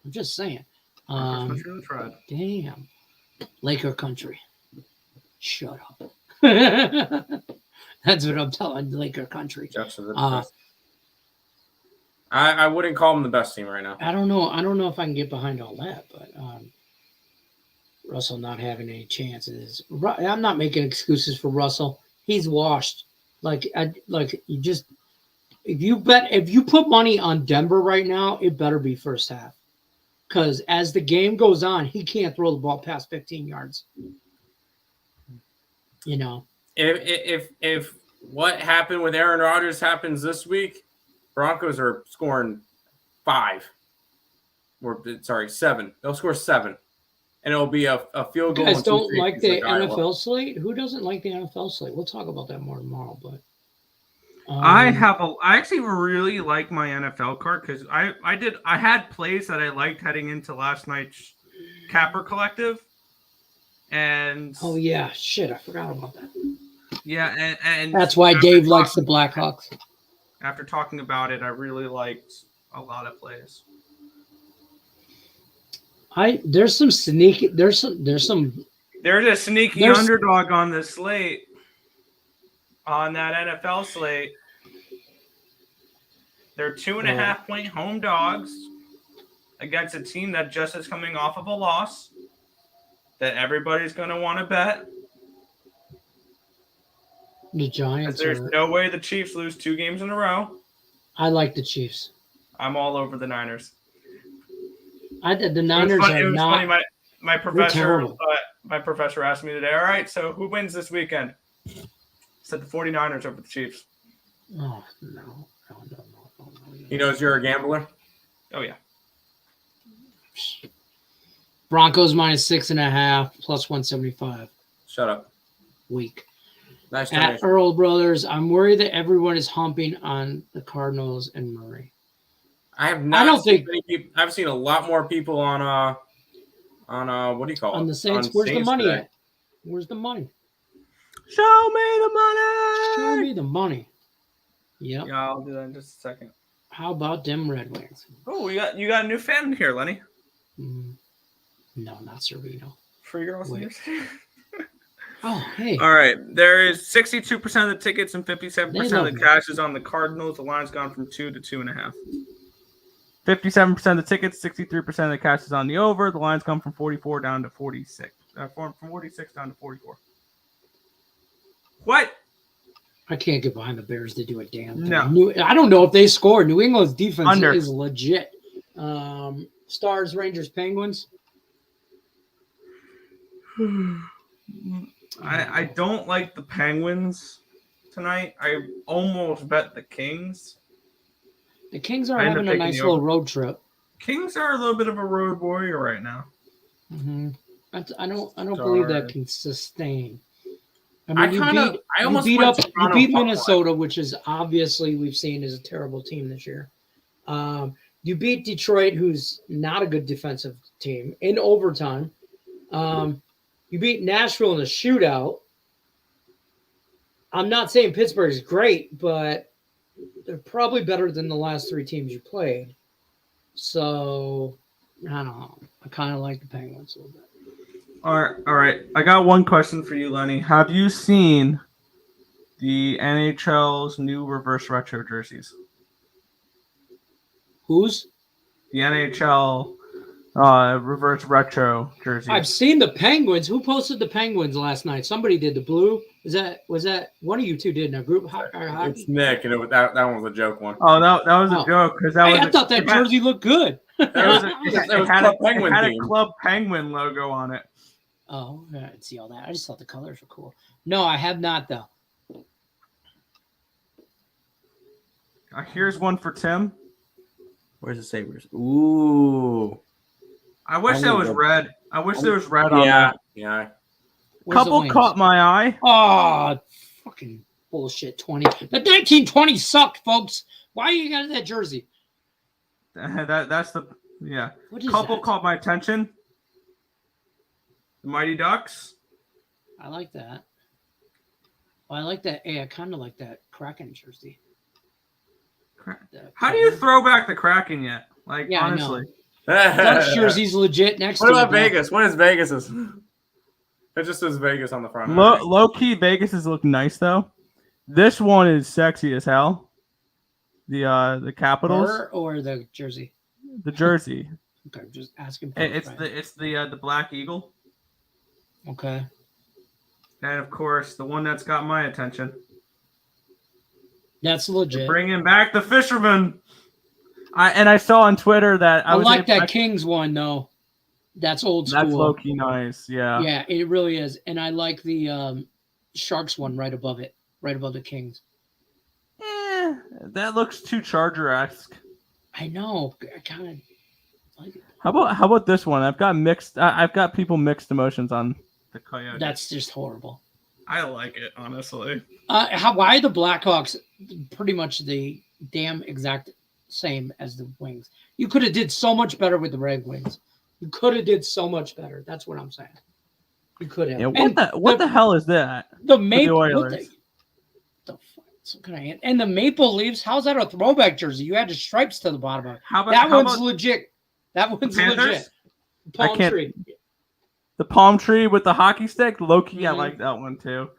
I'm just saying. Damn, Laker country. Shut up. That's what I'm telling Laker country. I wouldn't call them the best team right now. I don't know if I can get behind all that, but Russell not having any chances. I'm not making excuses for Russell. He's washed. If you put money on Denver right now, it better be first half. Because as the game goes on, he can't throw the ball past 15 yards. You know. If what happened with Aaron Rodgers happens this week, Broncos are scoring 7. They'll score 7, and it'll be a field goal. You guys don't like the NFL slate? Who doesn't like the NFL slate? We'll talk about that more tomorrow. But I actually really like my NFL card because I had plays that I liked heading into last night's Capper Collective, and oh yeah, shit, I forgot about that. Yeah, and that's why Dave likes the Blackhawks. After talking about it, I really liked a lot of plays. There's a sneaky underdog on the slate, on that NFL slate. They're 2.5 point home dogs against a team that just is coming off of a loss that everybody's going to want to bet. The Giants. There's no way the Chiefs lose 2 games in a row. I like the Chiefs. I'm all over the Niners. The Niners are not. Funny. My professor asked me today. All right, so who wins this weekend? I said the 49ers over the Chiefs. Oh no. He knows you're a gambler. Oh yeah. Broncos -6.5 plus 175. Shut up. Weak. Nice. At Earl Brothers, I'm worried that everyone is humping on the Cardinals and Murray. I have not. I've seen a lot more people on what do you call it? On the Saints. Where's the money at? Where's the money? Show me the money. Show me the money. Yep. Yeah, I'll do that in just a second. How about them Red Wings? Oh, you got a new fan here, Lenny. No, not Sereno. Free girls. Oh, hey. All right. There is 62% of the tickets and 57% of the cash is on the Cardinals. The line's gone from 2 to 2.5. 57% of the tickets, 63% of the cash is on the over. The line's come from 44 down to 46. From 46 down to 44. What? I can't get behind the Bears to do a damn thing. No. I don't know if they score. New England's defense Under. is legit. Stars, Rangers, Penguins. I don't like the Penguins tonight. I almost bet the Kings. The Kings are having a nice little road trip. Kings are a little bit of a road warrior right now. Mm-hmm. I don't believe that can sustain. I mean, you beat Minnesota, which is obviously we've seen is a terrible team this year. You beat Detroit, who's not a good defensive team, in overtime. You beat Nashville in a shootout. I'm not saying Pittsburgh is great, but they're probably better than the last 3 teams you played. So, I don't know. I kind of like the Penguins a little bit. All right. I got one question for you, Lenny. Have you seen the NHL's new reverse retro jerseys? Who's? The NHL reverse retro jerseys. I've seen the Penguins. Who posted the Penguins last night? Somebody did the blue. Was that one of you two did in a group? It's Nick, and that one was a joke one. Oh, that was a joke because that was. I thought that jersey looked good. It had a Club Penguin logo on it. Oh, I didn't see all that. I just thought the colors were cool. No, I have not though. Here's one for Tim. Where's the Sabres? Ooh. I wish there was red. I wish there was red on that. Yeah. Couple caught my eye. Oh, fucking bullshit. 20. The 1920 sucked, folks. Why you got that jersey? That's the What is couple that? caught my attention. The Mighty Ducks. I like that. Well, I like that. Hey, I kind of like that Kraken jersey. How do you throw back the Kraken yet? Like, Yeah, honestly. Ducks jersey's legit next What to about it, Vegas? What is Vegas's? It just says Vegas on the front. Low key, Vegas look nice though. This one is sexy as hell. The Capitals or the jersey. The jersey. Okay, just asking. It's the Black Eagle. Okay. And of course, the one that's got my attention. That's legit. They're bringing back the Fisherman. I saw on Twitter that I like that Kings one though. That's old school. That's low key nice. Yeah. Yeah, it really is. And I like the Sharks one right above it, right above the Kings. That looks too Charger-esque. I know. I kind of like it. How about this one? I've got people mixed emotions on the Coyotes. That's just horrible. I like it, honestly. Why are the Blackhawks pretty much the damn exact same as the Wings? You could have did so much better with the Red Wings. You could have did so much better. That's what I'm saying. You could have. Yeah, what the hell is that? The Maple Oilers. And the Maple Leafs. How's that a throwback jersey? You had the stripes to the bottom of it. How one's legit. That one's legit. Palm tree. The palm tree with the hockey stick, low key. I like that one too.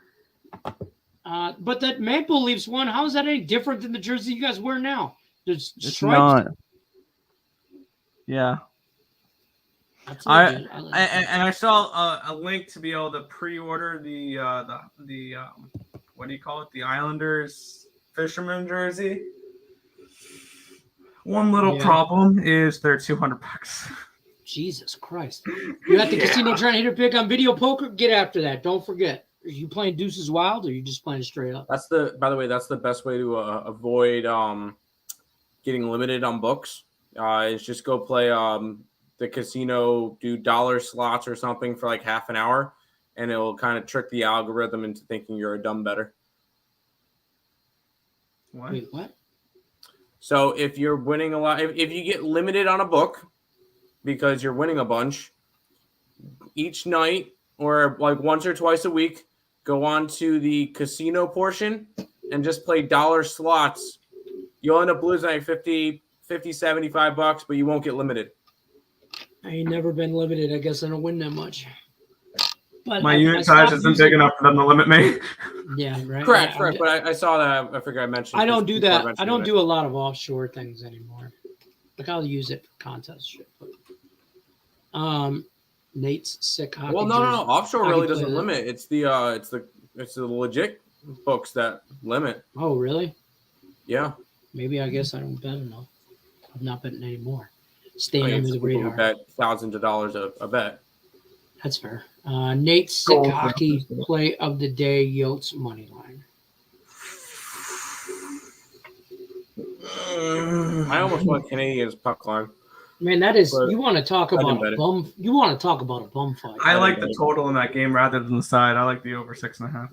But that Maple Leafs one, how is that any different than the jersey you guys wear now? There's It's stripes. not. Yeah. That's I saw a link to be able to pre-order the what do you call it? The Islanders Fisherman jersey. One little problem is they're $200. Jesus Christ. You at the casino trying to hit a pick on video poker? Get after that. Don't forget. Are you playing Deuces Wild or are you just playing straight up? By the way, that's the best way to avoid getting limited on books. Is just go play the casino, do dollar slots or something for like half an hour, and it'll kind of trick the algorithm into thinking you're a dumb bettor. What? Wait, what? So if you're winning a lot, if you get limited on a book because you're winning a bunch, each night or like once or twice a week, go on to the casino portion and just play dollar slots. You'll end up losing like 50, $75, but you won't get limited. I ain't never been limited. I guess I don't win that much. But my unit size isn't big enough for them to limit me. Yeah, right. Correct. But I saw that. I figured I mentioned. I don't do that. I don't do a lot of offshore things anymore. Like I'll use it for contest shit. But, Nate's sick hockey. Well, no. Offshore really doesn't limit. It's the legit books that limit. Oh, really? Yeah. Maybe I guess I don't bet enough. I'm not betting anymore. Staying under the radar. Bet thousands of dollars a bet. That's fair. Nate's sick hockey play of the day. Yotes money line. I almost want Canadians puck line. Man, that is you want to talk about a bum. You want to talk about a bum fight. I like the total in that game rather than the side. I like the over 6.5.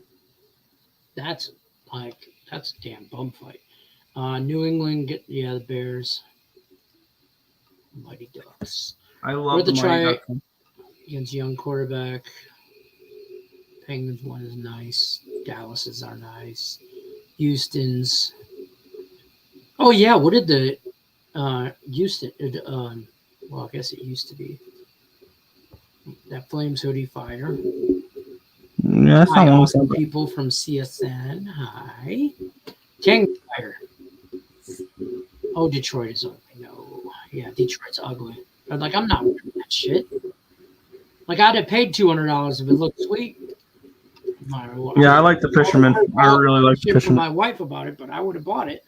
That's a damn bum fight. New England the Bears. Mighty Ducks. I love the Mighty Ducks against young quarterback. Penguins one is nice. Dallas's are nice. Houston's. Oh yeah, what did the Houston? Well, I guess it used to be that Flames hoodie fire. Yeah, that's Hi, not awesome one. people from CSN. Hi, King Fire. Oh, Detroit is ugly. No, yeah, Detroit's ugly. But like, I'm not wearing that shit. Like, I'd have paid $200 if it looked sweet. Yeah, I like the Fisherman. I really like the shit for Fisherman. my wife about it, but I would have bought it.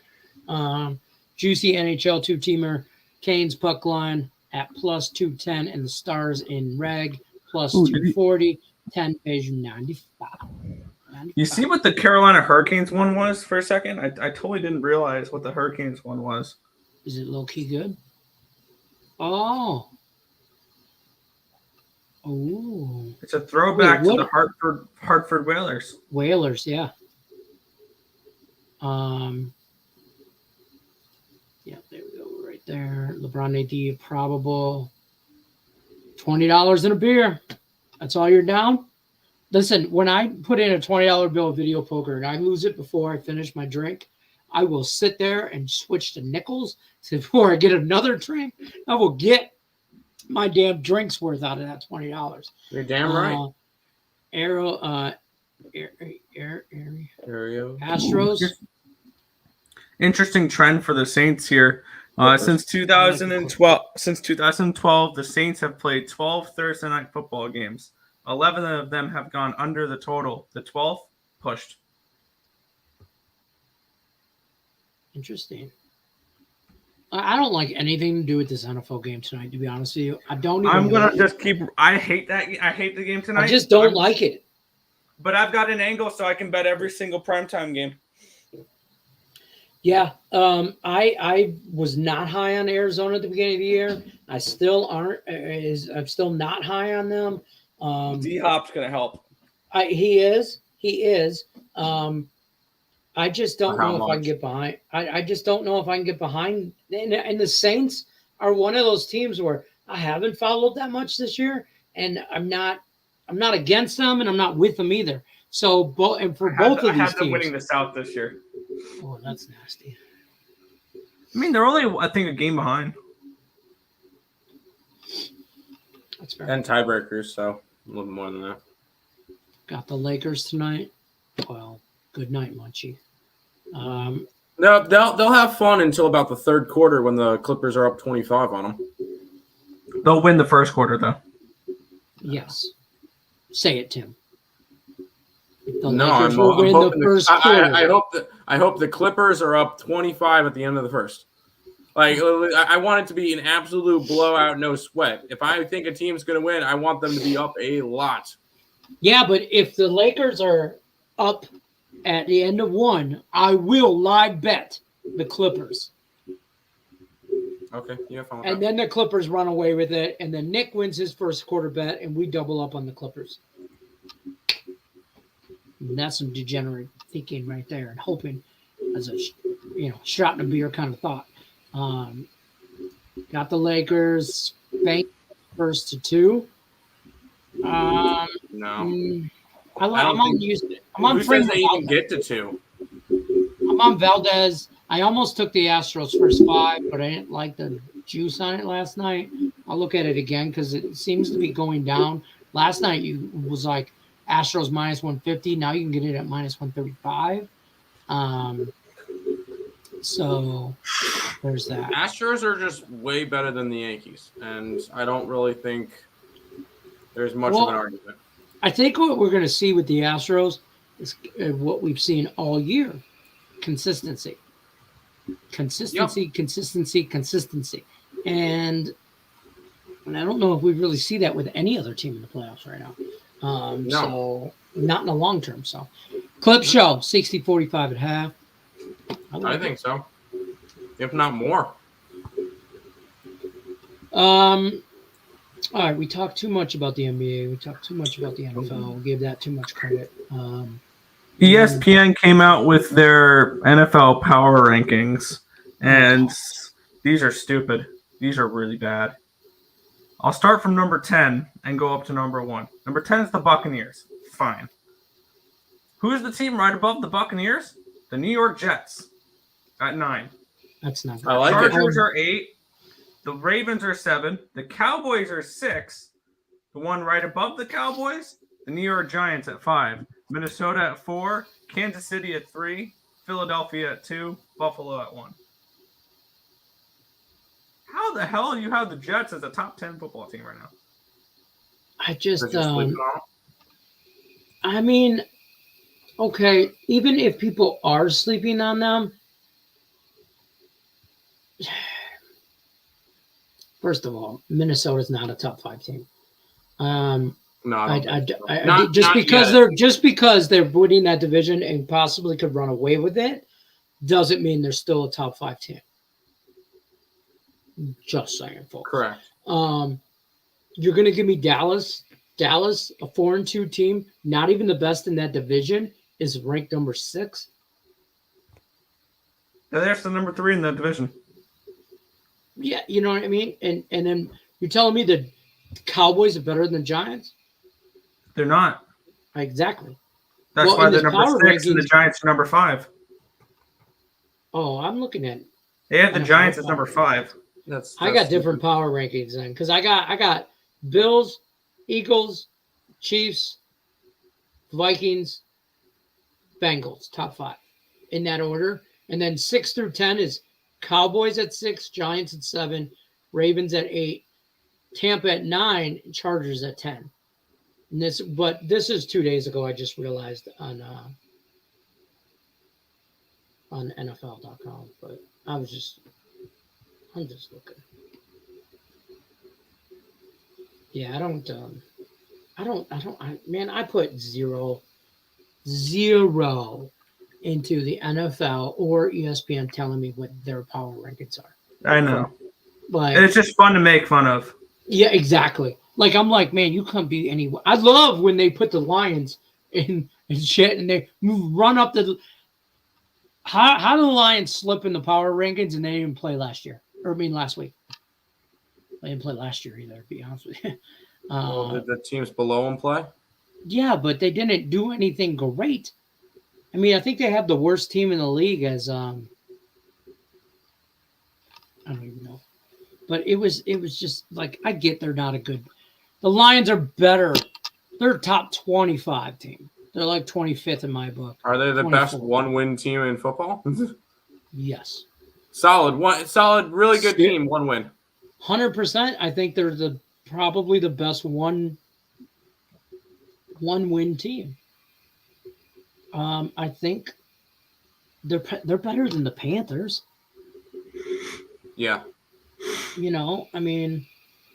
Juicy NHL 2-teamer, Canes puck line at plus 210, and the Stars in reg plus 240. 10 pays you 95. You see what the Carolina Hurricanes one was for a second? I totally didn't realize what the Hurricanes one was. Is it low key good? Oh. Oh. It's a throwback to Wait, the Hartford Whalers. Whalers, yeah. Yeah, there we go, right there. LeBron AD probable. $20 in a beer. That's all you're down. Listen, when I put in a $20 bill of video poker and I lose it before I finish my drink, I will sit there and switch to nickels before I get another drink. I will get my damn drink's worth out of that $20. You're damn right. Astros. Interesting trend for the Saints here. Since 2012, the Saints have played 12 Thursday night football games. 11 of them have gone under the total. The 12th pushed. Interesting. I don't like anything to do with this NFL game tonight, to be honest with you. I don't even. I'm gonna just keep. I hate the game tonight. I just don't like it. But I've got an angle so I can bet every single primetime game. Yeah, I was not high on Arizona at the beginning of the year. I still aren't. I'm still not high on them. D-Hop's gonna help. He is. I just don't know if I can get behind. I just don't know if I can get behind. And the Saints are one of those teams where I haven't followed that much this year, and I'm not against them, and I'm not with them either. So both of these I have them teams winning the South this year. Oh, that's nasty. I mean, they're only, I think, a game behind. That's fair. And tiebreakers, so a little more than that. Got the Lakers tonight. Well, good night, Munchie. No, they'll have fun until about the third quarter when the Clippers are up 25 on them. They'll win the first quarter, though. Yes. Say it, Tim. The No, Lakers I'm will win the hoping first quarter. I hope the Clippers are up 25 at the end of the first. Like, I want it to be an absolute blowout, no sweat. If I think a team's going to win, I want them to be up a lot. Yeah, but if the Lakers are up at the end of one, I will live bet the Clippers. Okay, you have fun with And that. then the Clippers run away with it, and then Nick wins his first quarter bet, and we double up on the Clippers. And that's some degenerate thinking right there, and hoping as a shot in a beer kind of thought. Got the Lakers bank first to 2. No. I'm on Who Frank says they even get to 2? I'm on Valdez. I almost took the Astros first 5, but I didn't like the juice on it last night. I'll look at it again because it seems to be going down. Last night you was like Astros minus 150. Now you can get it at minus 135. So there's that. Astros are just way better than the Yankees, and I don't really think there's much of an argument. I think what we're going to see with the Astros is what we've seen all year: consistency. Consistency. And I don't know if we really see that with any other team in the playoffs right now. No. So not in the long term. So clip show 60-45 at half. I think so. If not more. All right, we talked too much about the NBA. We talked too much about the NFL. We gave that too much credit. ESPN came out with their NFL power rankings, and these are stupid. These are really bad. I'll start from number 10 and go up to number 1. Number 10 is the Buccaneers. Fine. Who's the team right above the Buccaneers? The New York Jets at 9. That's not good. I like it. Chargers are 8. The Ravens are 7. The Cowboys are 6. The one right above the Cowboys, the New York Giants at 5. Minnesota at 4. Kansas City at 3. Philadelphia at 2. Buffalo at 1. How the hell do you have the Jets as a top 10 football team right now? I just, They're sleeping on 'em. I mean, okay, even if people are sleeping on them, first of all, Minnesota's not a top 5 team. No, I don't think so. Not Just because they're winning that division and possibly could run away with it, doesn't mean they're still a top 5 team. Just saying, folks. Correct. You're gonna give me Dallas, a 4-2 team, not even the best in that division, is ranked number 6. They're the number 3 in that division. Yeah, you know what I mean? And then you're telling me the Cowboys are better than the Giants? They're not. Exactly. That's Well, why in they're this number power 6 and the rankings- Giants are number 5. Oh, I'm looking at. They have the NFL Giants as power number rankings. 5. I got different power rankings then, because I got Bills, Eagles, Chiefs, Vikings, Bengals, top 5 in that order, and then 6 through 10 is Cowboys at 6, Giants at 7, Ravens at 8, Tampa at 9, and Chargers at 10. And this is 2 days ago. I just realized on NFL.com, but I'm just looking. Yeah, I put zero into the NFL or ESPN telling me what their power rankings are. I know. Like, And it's just fun to make fun of. yeah, exactly. Like, I'm like, man, you couldn't be anywhere. I love when they put the Lions in and shit, and they run up the. How do the Lions slip in the power rankings and they didn't play last year? Or last week. They didn't play last year either, to be honest with you. Did the teams below them play? Yeah, but they didn't do anything great. I mean, I think they have the worst team in the league as I don't even know. But it was just like, I get they're not a good. The Lions are better. They're a top 25 team. They're like 25th in my book. Are they the 24. best one-win team in football? Yes. Solid, really good team, 1 win. 100%. I think they're probably the best one-win team. I think they're better than the Panthers. Yeah. You know, I mean,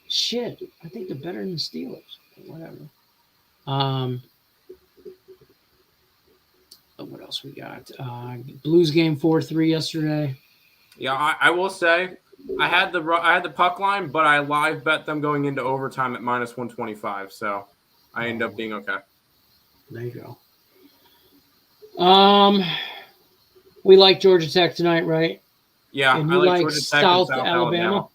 shit. I think they're better than the Steelers. Whatever. What else we got? Blues game 4-3 yesterday. Yeah, I will say I had the puck line, but I live bet them going into overtime at -125, so I end up being okay. There you go. We like Georgia Tech tonight, right? Yeah, And I you like like Georgia Tech South and South Alabama? Alabama.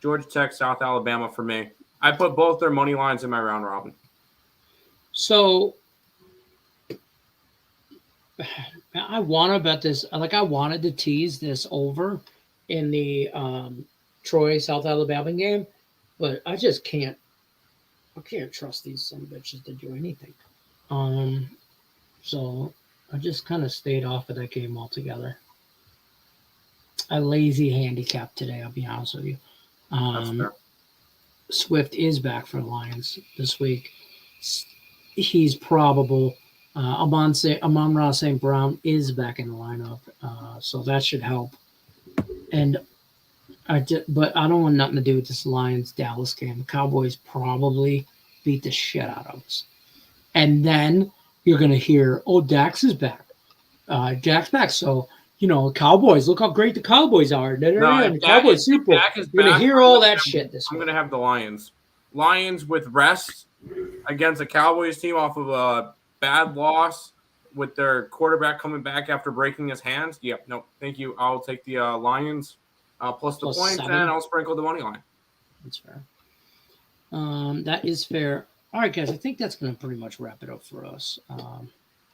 Georgia Tech, South Alabama for me. I put both their money lines in my round robin. So I want to bet this. Like, I wanted to tease this over in the Troy South Alabama game, but I just can't. I can't trust these some bitches to do anything. So I just kind of stayed off of that game altogether. I lazy handicap today. I'll be honest with you. That's fair. Swift is back for the Lions this week. He's probable. Amon-Ra St. Brown is back in the lineup, so that should help. And but I don't want nothing to do with this Lions-Dallas game. The Cowboys probably beat the shit out of us. And then you're going to hear, oh, Dax is back. Dak's back. So, Cowboys, look how great the Cowboys are. And the Cowboys Super Bowl. You're going to hear all that shit this I'm week. going to have the Lions. Lions with rest against a Cowboys team off of a bad loss with their quarterback coming back after breaking his hands. Yep, no, thank you. I'll take the Lions plus the points, 7. and I'll sprinkle the money line. That's fair. That is fair. All right, guys, I think that's going to pretty much wrap it up for us.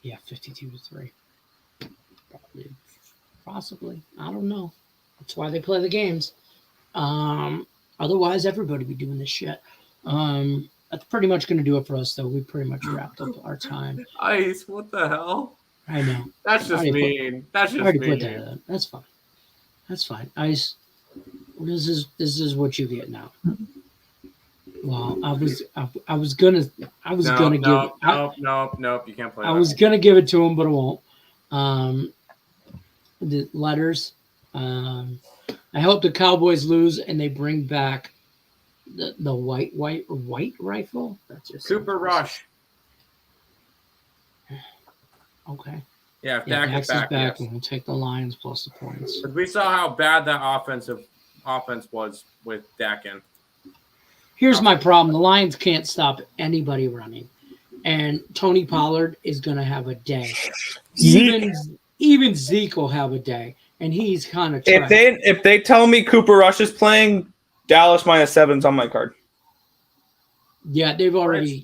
Yeah, 52-3. Probably, possibly. I don't know. That's why they play the games. Otherwise, everybody be doing this shit. That's pretty much going to do it for us, though. We pretty much wrapped up our time. Ice, what the hell? I know. That's just mean. That's I just already mean. put that in. That's fine. That's fine. Ice. This is what you get now. Well, I was gonna give. Nope. You can't play. I was gonna give it to him, but I won't. The letters. I hope the Cowboys lose and they bring back the white rifle. That's just Cooper Rush. Okay. Yeah, if Yeah, Dak Dax is back, yes. and we'll take the Lions plus the points. But we saw how bad that offense was with Dak in. Here's my problem. The Lions can't stop anybody running. And Tony Pollard is going to have a day. Even Zeke will have a day. And he's kind of trash. If they tell me Cooper Rush is playing, Dallas -7's on my card. Yeah, they've already.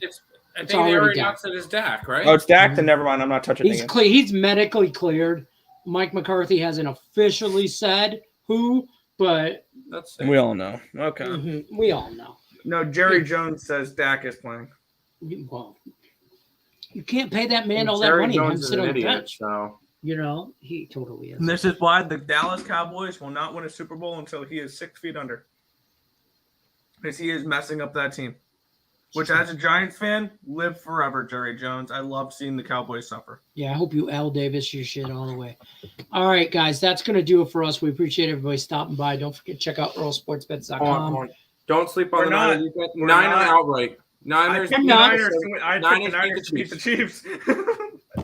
I think they already announced it as Dak, right? Oh, it's Dak? Then never mind. I'm not touching it. He's medically cleared. Mike McCarthy hasn't officially said who, but we all know. Okay. Mm-hmm, we all know. No, Jerry Jones says Dak is playing. Well, you can't pay that man all that Jerry money Jones and is sit an on the idiot, bench. so. You know, he totally is. And this is why the Dallas Cowboys will not win a Super Bowl until he is 6 feet under. Because he is messing up that team. Which, as a Giants fan, live forever, Jerry Jones. I love seeing the Cowboys suffer. Yeah, I hope you Al Davis your shit all the way. All right, guys, that's going to do it for us. We appreciate everybody stopping by. Don't forget to check out earlsportsbets.com. Don't sleep on the Niners. Niner outright. Niners. I picked the Niners to beat the Chiefs.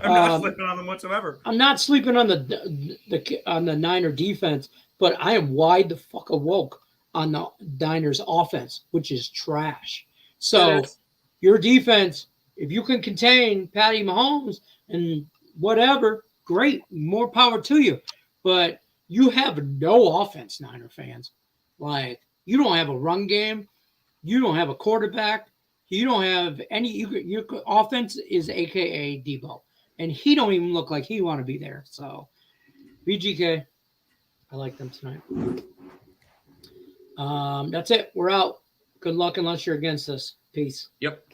I'm not sleeping on them whatsoever. I'm not sleeping on the Niner defense, but I am wide the fuck awoke on the Niners offense, which is trash. So your defense, if you can contain Patty Mahomes and whatever, great, more power to you. But you have no offense, Niner fans. Like, you don't have a run game. You don't have a quarterback. You don't have any. Your offense is AKA Debo. And he don't even look like he want to be there. So, BGK, I like them tonight. That's it. We're out. Good luck unless you're against us. Peace. Yep.